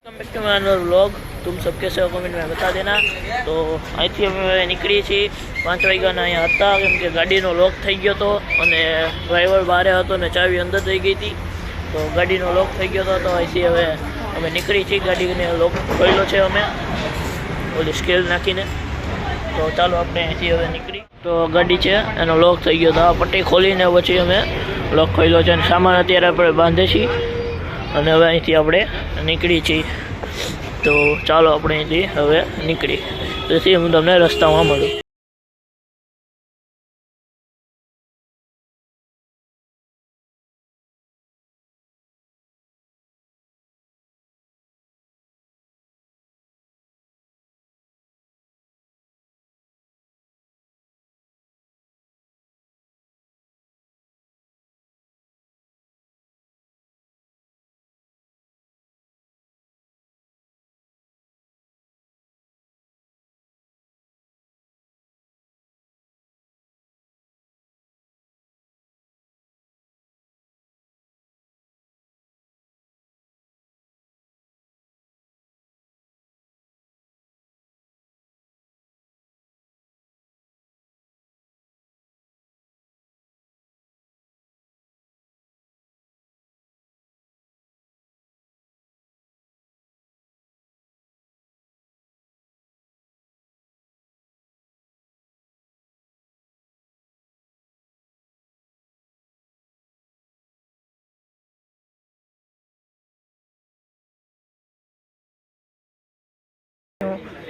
Welcome back to my another vlog. तुम सब कैसे हो कमेंट में बता देना। तो અહીંથી અમે નીકળી છીએ 5 વાગ્યાના અહીંયા હતા, કેમ કે ગાડીનો લોક થઈ ગયો હતો અને ડ્રાઈવર બહાર હતો ને ચાવી અંદર થઈ ગઈ હતી, તો ગાડીનો લોક થઈ ગયો હતો. તો અહીંથી હવે અમે નીકળી છીએ, ગાડીને લોક ખોલ્યો છે અમે ઓલી સ્કેલ નાખીને. તો ચાલો આપણે અહીંથી હવે નીકળી. તો ગાડી છે એનો લોક થઈ ગયો હતો, આ પટ્ટી ખોલીને પછી અમે લોક ખોલ્યો છે અને સામાન અત્યારે આપણે બાંધે છીએ અને હવે અહીંથી આપણે નીકળી છીએ. તો ચાલો આપણે અહીંથી હવે નીકળી, તેથી હું તમને રસ્તામાં મળું.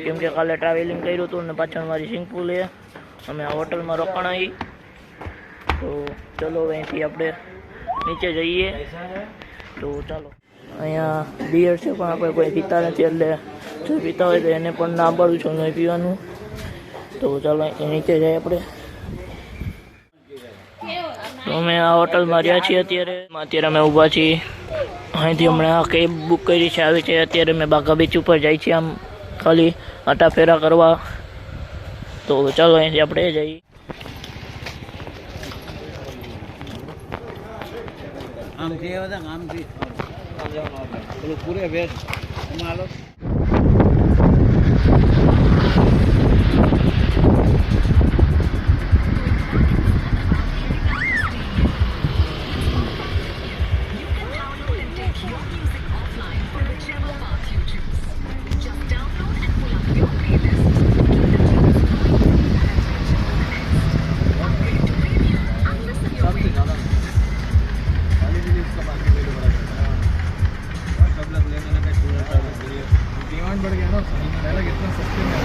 કેમ કે કાલે ટ્રાવેલિંગ કર્યું હતું ને પાછળ મારી સિંગપુલે અમે આ હોટલમાં રોકાણા. તો ચલો અહીંથી આપણે નીચે જઈએ. તો ચાલો, અહીંયા બિયર છે પણ આપણે કોઈ પીતા નથી, એટલે જો પીતા હોય તો એને પણ ના પાડું છું નહીં પીવાનું. તો ચાલો અહીંથી નીચે જઈએ આપણે. તો અમે આ હોટલમાં રહ્યા છીએ અત્યારે અમે ઊભા છીએ. અહીંથી હમણાં આ કેબ બુક કરી છે, આવી છે. અત્યારે મેં બાઘા બીચ ઉપર જાય છે આમ ખાલી આટા ફેરા કરવા. તો ચાલો અહીંથી આપણે જઈએ. પૂરે વેજ बढ़ गया ना, पहले कितना सस्ते में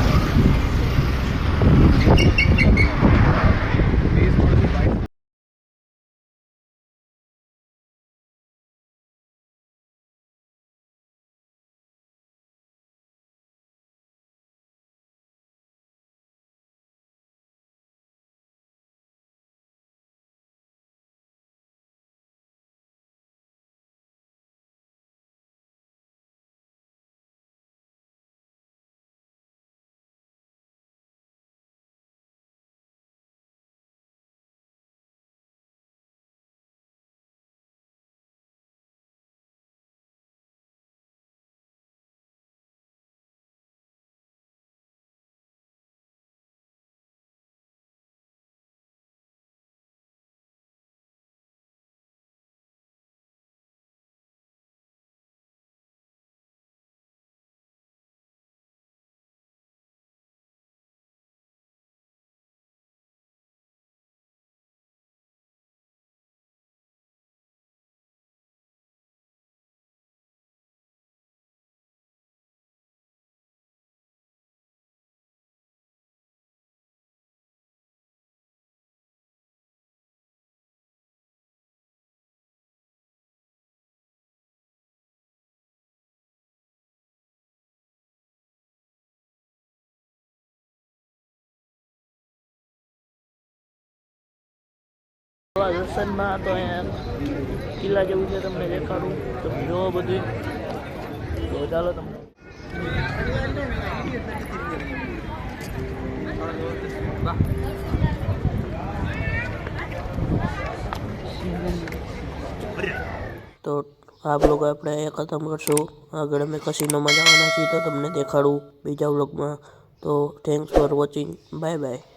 દર્શનમાં. તો અહીંયા કિલ્લા જેવું છે, તમને દેખાડું, તમે જોવો બધું. તો ચાલો તમને તો આ બ્લોગ આપણે અહીંયા ખતમ કરશું. આગળ અમે કસિનોમાં જવાના છીએ તો તમને દેખાડું બીજા બ્લોગમાં. તો thanks for watching. Bye bye.